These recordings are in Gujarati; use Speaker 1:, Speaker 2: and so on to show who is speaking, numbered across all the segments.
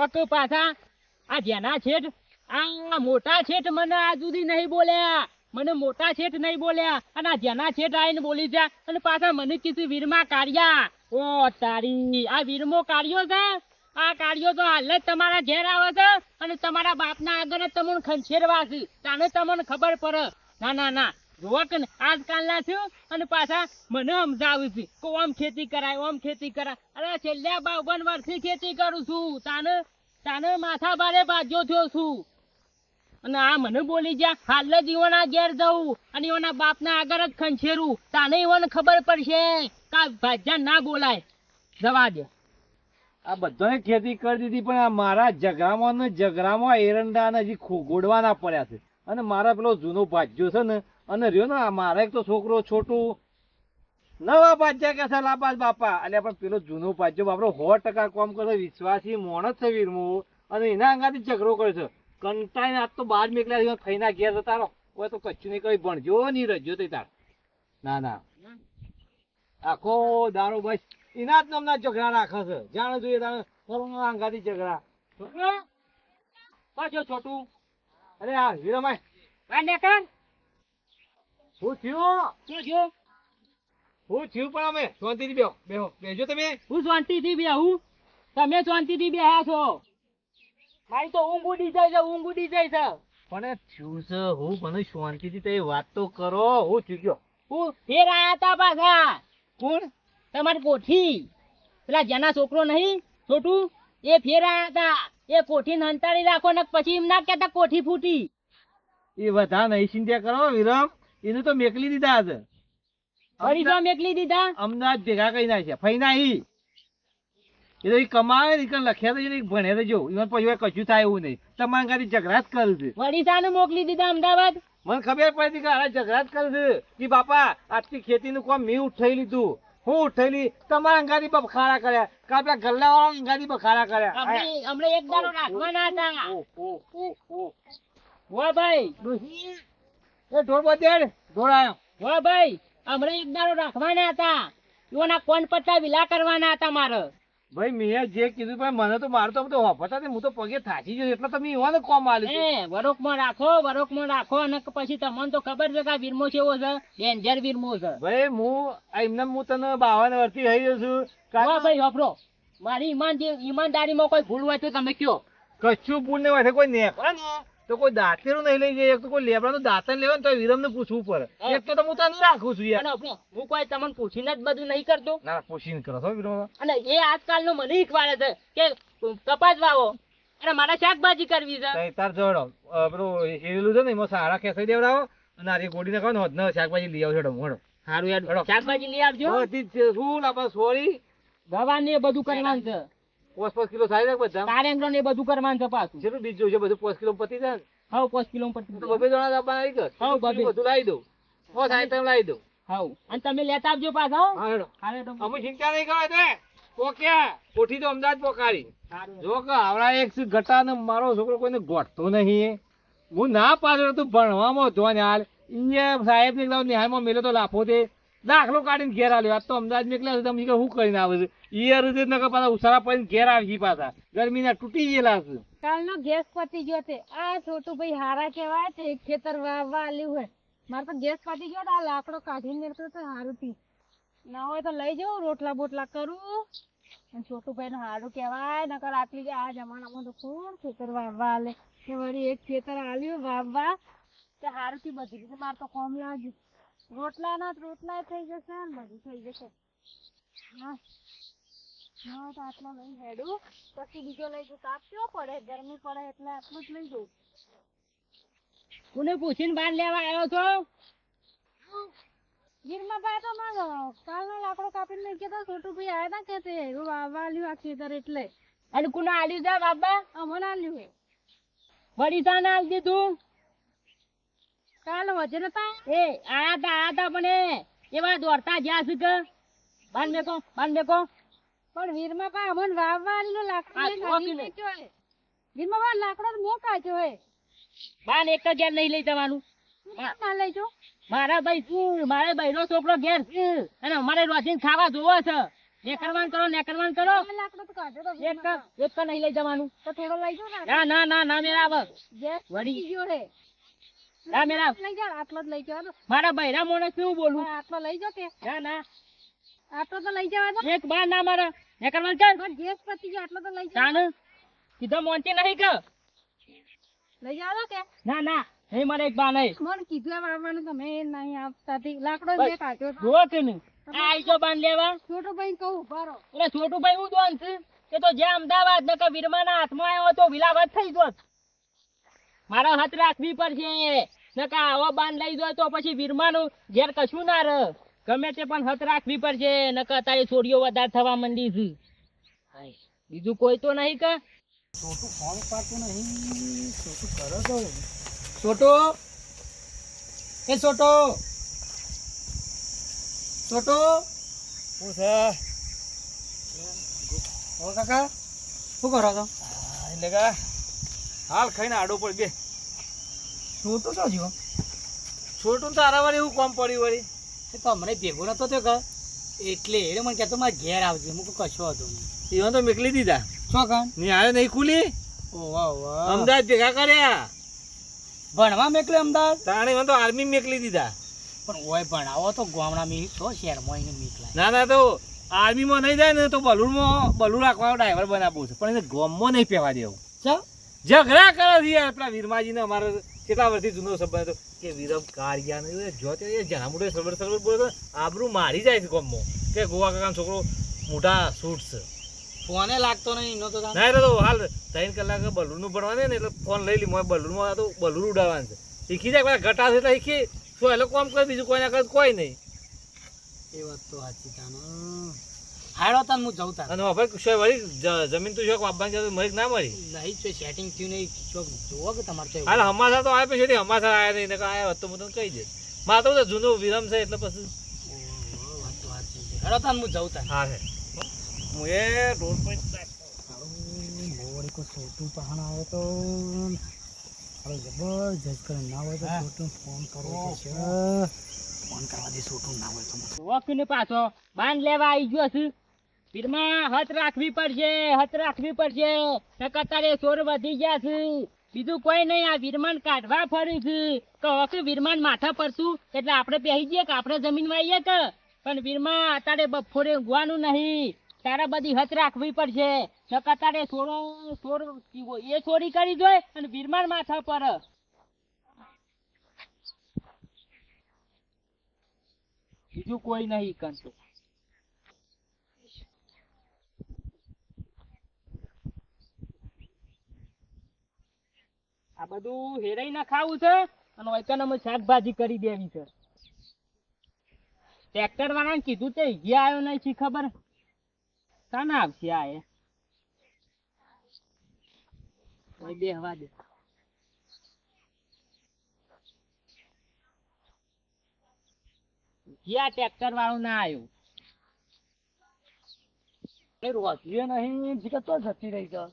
Speaker 1: ઓકે પાછા આ જેના છેઠ આ મોટા છેઠ મને આ સુધી નહીં બોલ્યા, મને મોટા શેઠ નહીં બોલ્યા અને આ જેના શેઠ આવીને બોલી જા અને પાછા મને કીધું વીરમાં કાઢ્યા. ઓ તારી આ વીરમો કાઢ્યો છે, આ કાઢ્યો તો હાલ જ તમારા ઘેર આવે છે અને તમારા બાપના આગળ જ તમને ખંછેરવા છે, તાને તમને ખબર પડે. ના ના ના જોવા કે આજકાલના થયું અને પાછા મને સમજાવું છે કે ઓમ ખેતી કરાય ઓમ ખેતી કરાય. અરે છેલ્લા 52 વર્ષથી ખેતી કરું છું, તાને માથા ભારે બાજ્યો થયો છું અને આ મને બોલી ગયા હાલ જ ઈવોના ઘેર જવું અને ઈવોના બાપના આગળ જ ખંછેરું, તાને ઈવોને ખબર પડશે કે ભાજ્યા ના બોલાય. જવા દે.
Speaker 2: આ બધાને ખેતી કરી દીધી પણ આ મારા જગરામાં એરંડા ને હજી ગોડવાના પડ્યા છે અને મારા પેલો જૂનો ભાજ્યો છે ને અને રહ્યો ને મારા એક તો છોકરો છોટું નવા ભાજ્યા કે છે લાબાજ બાપા એટલે પણ પેલો જૂનો ભાજ્યો બાપરો 100% કામ કરે, વિશ્વાસી મોણસ છે વીરમો અને એના અંગાથી ઝઘડો કરે છે. કંટાઈને આજ તો બહાર નીકળ્યા થઈને ઘેર જતા રહો, હવે તો કચ્છું નહીં કઈ ભણજો નહીં રજ્યો તે તાર. ના ના આખો દારો બસ એના જ નામના ઝઘડા રાખે છે, જાણે જોઈએ તાણે અંગાથી ઝઘડા. પાછો છોટું અરે આ હીરામાય શું થયું પણ અમે શાંતિથી બેહો તમે.
Speaker 1: હું શાંતિથી બેહું, તમે શાંતિથી બેહ્યા છો, મારી તો ઊંઘ ઉડી જાય છે.
Speaker 2: પણ થયું છે હું મને શાંતિથી તે વાત તો કરો. હું થયું
Speaker 1: હું ફેર આયા તા પાછા. કોણ? તમારી કોઠી પેલા જેના છોકરો નહીં છોટું એ ફેર આયા તા. એ કોઠી હંતાડી રાખો ને પછી એમ ના કહેતા કોઠી ફૂટી.
Speaker 2: એ બધા નહીં ચિંતા કરો વિરમ, એને તો મેકલી દીધા છે.
Speaker 1: ફરી તો મેકલી દીધા.
Speaker 2: અમદાવાદ ભેગા કરી નાખ્યા ફઈના ઈ એ તો કમાવે ને લખ્યા તો ભણે તો જો એમાં પછી કશું થાય એવું નહીં. તમારા ગાડી ઝઘડા જ કરું છે.
Speaker 1: વડીસાને મોકલી દીધા અમદાવાદ.
Speaker 2: મને ખબર પડી કે આ ઝઘડા જ કરું છે કે બાપા આજથી ખેતીનું કામ મેં ઉઠાઈ લીધું. હું ઉઠેલી તમારા અંગાથી બખાડા કર્યા કે આપડા ગલ્લા વાળા અંગાથી બખાડા કર્યા.
Speaker 1: હમણાં એક દાડો રાખવાના હતા. વાહ ભાઈ
Speaker 2: એ ઢોર બધે ઢોર આવ્યો.
Speaker 1: વાહ ભાઈ હમણાં એક દાડો રાખવાના હતા, એના કોણ પટ્ટા વિલા કરવાના હતા મારે.
Speaker 2: ભાઈ મેં જે કીધું પણ મને તો મારું તો હોફતા હું તો પગે થાકી ગયો એટલે તમે એવાને કોમ આલ્યું.
Speaker 1: વરોકમાં રાખો અને પછી તમને તો ખબર છે કે આ વીરમો કેવો છે, ડેન્જર વીરમો છે.
Speaker 2: ભાઈ હું તને 52 વર્ષથી થઈ ગયો છું.
Speaker 1: વાહ ભાઈ વાપરો, મારી ઈમાનદારીમાં કોઈ ભૂલ હોય તો તમે કયો.
Speaker 2: કશું ભૂલ નહીં હોય કોઈ નેકળે ને તો કોઈ દાંતેરું નહીં લઈ જાય, એક તો કોઈ લેબડાનું દાંતણ લેવા ને તો વિરમ ને પૂછવું પડે. એક તો હું તને રાખું છું યાર.
Speaker 1: હું કોઈ તમને પૂછીને જ બધું નહીં કરતો.
Speaker 2: ના પૂછીને કરો છો વિરમ.
Speaker 1: અને એ આજકાલનો મને શીખવાડે છે કે કપાસ વાવો અને મારા શાકભાજી કરવી છે.
Speaker 2: તાર જોડો પેલું હેરેલું છે ને એમાં સારા ખેસાઈ દેવડાવો અને આ ગોડી નાખો ને hodને શાકભાજી લઈ આવજો. મોડો
Speaker 1: સારું યાર શાકભાજી લઈ આવજો.
Speaker 2: શું આપણે સોરી
Speaker 1: દવા ને એ બધું કરવાનું છે.
Speaker 2: 5 કિલો થાય ને બધા
Speaker 1: કારેંગરો ને એ બધું કરવાનું છે પાછું.
Speaker 2: જેટલું બીજ જોઈશે બધું 5 કિલો પતી જાય ને.
Speaker 1: હા 5 કિલો પતી જાય.
Speaker 2: બબે જણા દાબા આવી ગયો. હા બબે બધું લાવી દઉં. 5 આઈટમ લાવી દઉં.
Speaker 1: હા અને તમે લેતા આવજો પાછા.
Speaker 2: હા હેડો. અમે ચિંતા નહીં કરો તો પોક્યા કોઠી તો અમદાવાદ પોકાડી. જો કે આવડા એક ઘટા ને મારો છોકરો કોઈને ગોઠતો નહીં. હું ના પાછળ તું ભણવામાં હતો ને હાલ અહીંયા સાહેબ ને નિહાળમાં મેલો તો લાફો દે દાખલો કાઢીને ઘેર આવ્યો. આજ તો અમદાવાદ નીકળ્યા તમે શું કરીને આવે છે ઈયર પાછા ઉસારા પડીને ઘેર આવી પાછા ગરમીના તૂટી ગયેલા છે.
Speaker 3: કાલનો ગેસ પતી ગયો છે. આ છોટું ભાઈ હારા કહેવાય છે, ખેતર વાવવા આલ્યું હોય. મારે તો ગેસ પતી ગયો, આ લાકડો કાઢીને નીકળતો તો સારું થી ના હોય તો લઈ જાઉં રોટલા બોટલા કરું. છોટું ભાઈ નું સારું કહેવાય, નકર આટલી આ જમાનામાં તો કોણ ખેતર વાવવા આલે. કે વળી એક ખેતર આલ્યું વાવવા તે સારું થી બધી રીતે મારે તો કોમ લાગ્યું. રોટલા થઈ જશે ને બધું થઈ જશે. હા તો આટલો લઈ હેડું પછી બીજો લઈ જઉં. તાપ કેવો પડે, ગરમી પડે એટલે આટલું જ લઈ જઉં.
Speaker 1: કોને પૂછીને બહાર લેવા આવ્યો છો?
Speaker 3: ગીરમાં ભાઈ તો મારો કાલનો લાકડો કાપીને લઈ ગયા હતા. છોટું ભાઈ આવ્યા હતા કે તે વાવવા આલ્યું આ ખેતર એટલે.
Speaker 1: અને કોને આલ્યું છે બાબા?
Speaker 3: અમને આલ્યું હે.
Speaker 1: વડીસાને આલી દીધું.
Speaker 3: કાલ વજન હતા
Speaker 1: એ આયા તા પણ એવા દોડતા જ્યાં છે કે બાંધ મેકો
Speaker 3: પણ વીરમાં ભાઈ અમને વાવવા આલ્યું લાકડો. વીરમાં ભાઈ લાકડો મેં કાઢ્યો હે.
Speaker 1: બાન એક ઘેર નહીં લઈ જવાનું.
Speaker 3: ના લઈ જાઉં.
Speaker 1: મારા ભાઈ નો છોકરો ઘેર છે અને અમારે રોજીને ખાવા જોવો છે નેકરવાન કરો નેકરવાન કરો.
Speaker 3: તમે લાકડો તો કાઢો તો
Speaker 1: એક ક નહીં લઈ જવાનું.
Speaker 3: તો થોડો લઈ જાઓ ને
Speaker 1: ના ના ના ના મેરા આવ.
Speaker 3: ગેસ
Speaker 1: વળી.
Speaker 3: પતી ગયો રે
Speaker 1: ના મેરા આવ.
Speaker 3: લઈ જાઓ આટલો જ લઈ જવાનો
Speaker 1: મારા બૈરા મોણે શું બોલું.
Speaker 3: આટલો લઈ જાઓ કે
Speaker 1: ના ના
Speaker 3: આટલો તો લઈ જવાનો
Speaker 1: એક બાર ના મારા નેકરવાન કર.
Speaker 3: પણ ગેસ પતી ગયો આટલો તો લઈ જાઓ
Speaker 1: તાણ કીધો મોંચી નહીં કે.
Speaker 3: લઈ જાઓ કે
Speaker 1: ના ના નહીં મારે એક બા નહીં.
Speaker 3: મને કીધું એમ આવવાનું તમે નહીં આપતા થી લાકડો
Speaker 1: બસ.
Speaker 3: મેં કાઢ્યો તો.
Speaker 1: જુઓ કે નહીં આ આઈ જો બાન લેવા.
Speaker 3: છોટો ભાઈ કહું ભરો
Speaker 1: એટલે છોટુભાઈ હું દોન છે એ તો જ્યાં અમદાવાદ ન કે વીરમાના હાથમાં આવ્યો તો વિલાવત થઈ જોત. મારા હાથ રાખવી પડશે ન કે આવો બાન લઈ જાય તો પછી વીરમાનું ઘેર કશું ના રહે. ગમે તે પણ હાથ રાખવી પડશે ન કે તારી છોડીઓ વધારે થવા માંડી છે. હાય, બીજું કોઈ તો નહીં કે
Speaker 2: છોટું ફોન પાડતું નહીં. છોટું કરો તો
Speaker 1: છોટો એ છોટો છોટો
Speaker 2: શું છે?
Speaker 1: ઓ કાકા શું કરો છો?
Speaker 2: એટલે કે હાલ ખાઈને આડો પડ બે.
Speaker 1: છોટો તો જો
Speaker 2: છોટું તારા વાળી એવું કોમ પડ્યું વળી.
Speaker 1: એ તો હમણાં ભેગો નતો થયો કે એટલે એને મને કહેતો મારે ઘેર આવજે. હું કહું કશો હતો
Speaker 2: ઈવન તો મેકલી દીધા.
Speaker 1: શું કાન
Speaker 2: ની આયો નહીં ખુલી.
Speaker 1: ઓ વાહ વાહ
Speaker 2: અમદાવાદ ભેગા કર્યા.
Speaker 1: ભણવા મેકલે અમદાવાદ
Speaker 2: તાણે ઈવન તો આર્મી મેકલી દીધા.
Speaker 1: પણ ઓય ભણાવો તો ગામડા મી તો શહેરમાં એને મેકલાય.
Speaker 2: ના ના તો આર્મીમાં નહીં જાય ને તો બલૂન રાખવાનો ડ્રાઈવર બનાવવું છે પણ એને ગોમમાં નહીં પહેવા દેવું.
Speaker 1: ચા
Speaker 2: ઝઘડા કરે છે યાર પેલા વીરમાજીને. અમારે કેટલા વર્ષથી જૂનો સંબંધ હતો કે વિરમ કારિયા ને જો તે જણા મોટે સરબર બોલે તો આબરૂ મારી જાય છે ગોમમાં કે ગોવા કાકાનો છોકરો મોટા શૂટ છે.
Speaker 1: ફોને લાગતો નહીં નો તો
Speaker 2: ના એટલે તો હાલ 3 કલાક બલૂનનું ભણવાનું ને એટલે ફોન લઈ લી. બલૂનમાં તો બલૂન ઉડાવવાનું છે. શીખી જાય પેલા ઘટા છે એટલે શીખી શું એટલે કોમ કરે બીજું કોઈ ના કરે કોઈ નહીં.
Speaker 1: એ વાત તો સાચી તાનો હાડો તન હું જઉં તાન
Speaker 2: અને હવે શું વળી જમીન તો શોખ વાપવાની છે મરી ના મરી.
Speaker 1: નહીં છે સેટિંગ થયું નહીં ચોક જોવો કે તમારે તો
Speaker 2: હાલ હમાસા તો આવે પછી હમાસા આવ્યા નહીં ને આવ્યા હોત તો હું તને કહી દઈશ. મારે તો બધું જૂનું વિરમ છે એટલે પછી
Speaker 1: વાત તો સાચી છે. હાડો તન હું જઉં તાન
Speaker 2: હા છે હું એ રોડ પર
Speaker 1: મોડી કો છોટું પહાણ આવે તો હવે જબરજસ્ત કરે ના હોય તો છોટું ફોન કરવો પડશે. ફોન કરવા દે છોટું ના હોય તો વોકને પાછો બાંધ લેવા આવી ગયો છે. પીરમાં હાથ રાખવી પડશે હાથ રાખવી પડશે. નકર તારે ચોર વધી ગયા છે. બીજું કોઈ નહીં આ વીરમાન કાઢવા ફર્યું છે કે હવે વીરમાન માથા પડતું એટલે આપણે પહેરી જઈએ કે આપણે જમીન વાઈએ કે પણ વીરમાં અત્યારે બપોરે ઊંઘવાનું નહીં. તારે બધી હથ રાખવી પડશે નકર તારે ચોર એ ચોરી કરી જોય અને વીરમાન માથા પર. બીજું કોઈ નહીં કરતો. આ બધું હેરાઈ ના ખાવું છે અને વૈકાનામાં શાકભાજી કરી દેવી છે. ટ્રેક્ટર વાળાને કીધું તે ગયા આવ્યો નહીં છે ખબર કાના આવશે આ એ બેહવા દે. ગયા ટ્રેક્ટર વાળો ના આવ્યો. રોધ્યું નહીં શીખર તો જતી રહી છે.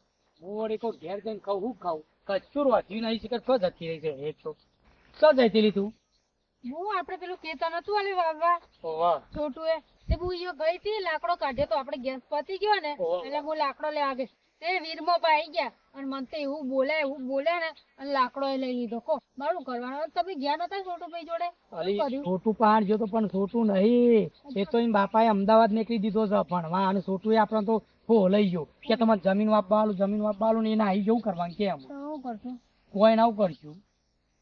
Speaker 1: મોડી કોઈ ઘેર જઈને ખાવું હું ખાવું કચ્છું રોધ્યું નહીં શીખર તો જતી રહી છે. એ તો જતી લીધું હું આપણે પેલું કેતા નતું આલે વાવવા છોટું એ તે બુ યો ગઈ હતી લાકડો કાઢ્યો તો આપણે ગેસ પતી ગયો ને એટલે હું લાકડો લેવા ગઈ તે વીરમો પાઈ ગયા અને મને તો એવું બોલે ને અને લાકડો એ લઈ લીધો. કો મારું કરવાનું તમે ગયા નતા છોટું ભાઈ જોડે છોટું પહાડ જો તો પણ છોટું નહીં એ તો એમ બાપાએ અમદાવાદ નીકળી દીધો છે ભણવા અને છોટું એ આપણે તો હો લઈ ગયો કે તમારે જમીન વાપવાનું ને એને આવી જવું કરવાનું કેમ કરશું કોઈ ના કરશું.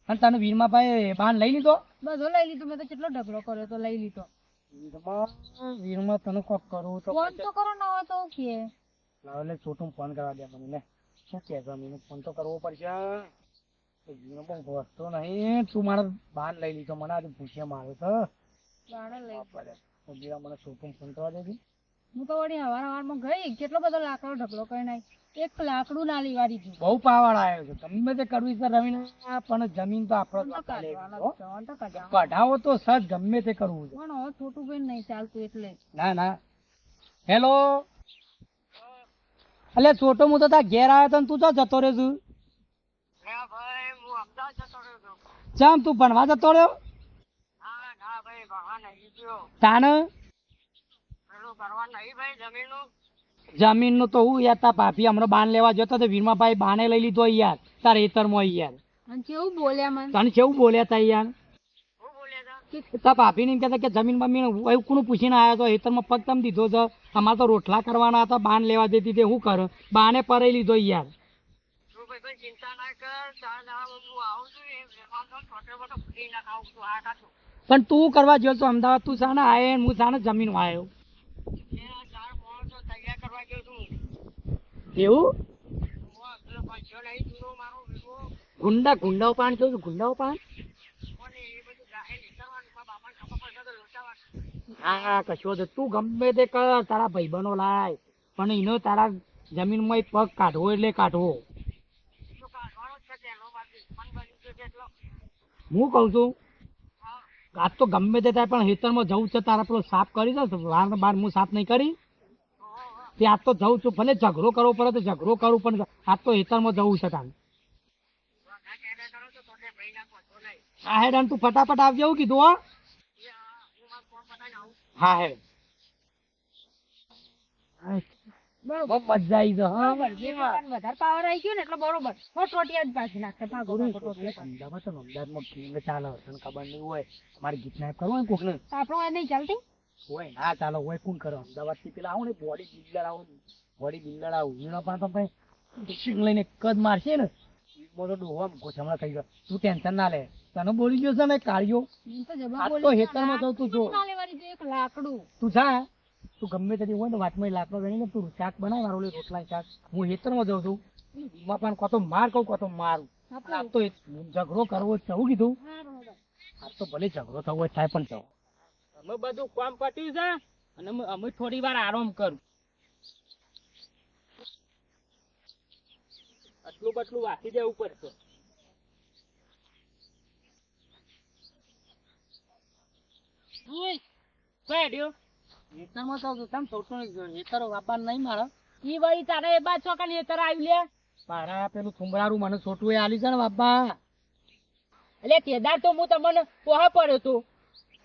Speaker 1: અને તને વીરમાં ભાઈ બાન લઈ લીધો બધો લઈ લીધો. મેં તો કેટલો ઢગલો કર્યો તો લઈ લીધો. વીરમાં તને કોક કરવું તો ફોન તો કરો ના હોય તો કે એટલે છોટું ફોન કરવા દે મને લે શું કે જમીન ફોન તો કરવો પડશે. વીરનો પણ વસ્તુ નહીં તું મારે બાન લઈ લીધો મને આજે પૂછ્યા મારે તો મને છોટું ફોન કરવા દેજે. હું તો વળી હવારમાં ગઈ કેટલો બધો લાકડો ઢગલો કરી નાખી. એક લાકડું ના લેવાડી દીધું. બહુ પાવડ આવ્યો છે ગમે તે કરવી છે રવિને પણ જમીન તો આપણો કઢાવો તો સજ ગમે તે કરવું છે પણ હવે છોટું ભાઈ નહીં ચાલતું એટલે ના ના. હેલો અલે છોટો હું તો તાર ઘેર આવ્યો તો તું તો જતો રહ્યો છું. ચમ તું ભણવા જતો રહ્યો તાન જમીન નું તો હું યાર તાર ભાભી હમણાં બાન લેવા જતો તો વીરમાભાઈ બાને લઈ લીધો યાર તાર હેતરમાં યાર
Speaker 3: અને કેવું બોલ્યા મને
Speaker 1: તને કેવું બોલ્યા તા યાર તાર ભાભી ને એમ કહેતા કે જમીન બમીન એવું કોનું પૂછીને આવ્યો તો હેતરમાં પગ તમ દીધો છે અમારે તો રોટલા કરવાના હતા બાન લેવા દેતી તે શું કરે બાને પરાઈ લીધો યાર પણ તું કરવા ગયો તો અમદાવાદ તું સાને આયે હું સાને જમીન આવ્યો એવું ગુંડા ગુંડાઓ પાન કેવું ગુંડાઓ પાન હા કશો તો તું ગમે તે કર તારા ભાઈબંધો લાય પણ એનો તારા જમીનમાં પગ કાઢવો એટલે કાઢવો હું કઉ છું આજ તો ગમે તે થાય પણ હેતરમાં જવું છે તારા પેલો સાફ કરી દો વાર બાર હું સાફ નહીં કરી તે આજ તો જવું છું ભલે ઝઘડો કરવો પડે તો ઝઘડો કરું પણ આજ તો હેતરમાં જવું છે તારે હા હેડ તું ફટાફટ આવજે એવું કીધું હો હા હેડ બરોબર મજા આવી ગયો હા
Speaker 3: વધારે પાવર આવી ગયો ને એટલે બરોબર ટોટિયા જ પાછી નાખે
Speaker 1: અમદાવાદ અમદાવાદમાં ચાલે તને ખબર નહીં હોય મારે ગીત નાયક કરવું હોય કોકને
Speaker 3: આપણો નહીં ચાલતી
Speaker 1: હોય ના ચાલો હોય કોણ કરો અમદાવાદ થી પેલા આવું ને બોડી બિલ્ડર આવું એનો પણ તો ભાઈ લઈને એક જ મારશે ને મોટો ડોહો ગોઠમણા થઈ ગયો તું ટેન્શન ના લે તને બોલી ગયો છે ને કાઢ્યો તો હેતરમાં જઉં તું જો
Speaker 3: લાકડું
Speaker 1: તું જા તું ગમે તે હોય ને વાતમાં લાકડો ગણીને તું શાક બનાય મારો રોટલા શાક હું હેતરમાં જાઉં છું એમાં પણ કોતો માર કહું કોતો મારું આ તો ઝઘડો કરવો જ થવું કીધું આ તો ભલે ઝઘડો થવો હોય થાય પણ થવો અમે બધું કામ પટ્યું છે અને અમે થોડી વાર આરામ કરું આટલું બટલું વાસી દેવું પડશે ઈ વળી તારે એ બાદ ચોકા ને હેતર આવી લે મારા પેલું થુંબરારું મને છોટું એ આલી છે ને બાપા એટલે તેદાર તો હું તમને પોહા પડ્યો તો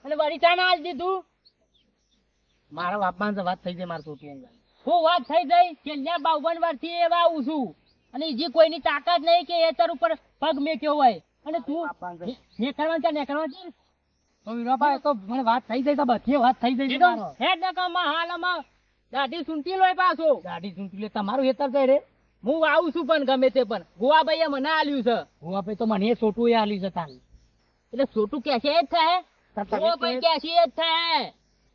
Speaker 1: અને વળી ચા ના આલી દીધું મારા બાપા ને વાત થઈ જાય મારે છોટું હું વાત થઈ જાય છેલ્લા 52 વર્ષથી એવા આવું છું અને જે કોઈની તાકાત નહીં કે હેતર ઉપર પગ મેક્યો હોય અને તું નેકરવાનું છે તો વીરાભાઈ તો મને વાત થઈ જાય તો બધી વાત થઈ જાય મારો હેડ નકામાં હાલમાં દાઢી સુંટી લોય પાછો દાઢી સુંટી લે તમારું હેતર છે રે હું આવું છું પણ ગમે તે પણ ગોવાભાઈએ મને આલ્યું છે ગોવાભાઈ તો મને છોટું એ આલ્યું છે તાન એટલે છોટું કે છે જ થાય ગોવાભાઈ કે છે જ થાય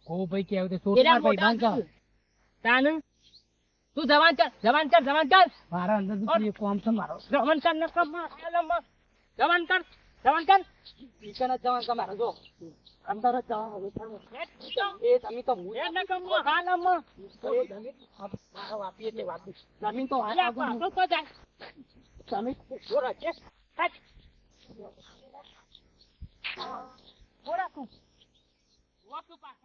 Speaker 1: ગોવાભાઈ કે આવે છોટું માર ભાઈ બાંધ તાન તું જવાન કર મારા અંદર તું એક કામ છે મારો જવાન કર નકામાં હાલમાં જવાન કર ઈકન જવાન કર મારો જો અંદર જ જવાન એ તમે તો હું નકામાં હાલમાં એ જમીન મારો વાપી એટલે વાપી જમીન તો હાલ પાછો તો જાય જમીન જોરા છે કાચ જોરા તું વાપી પા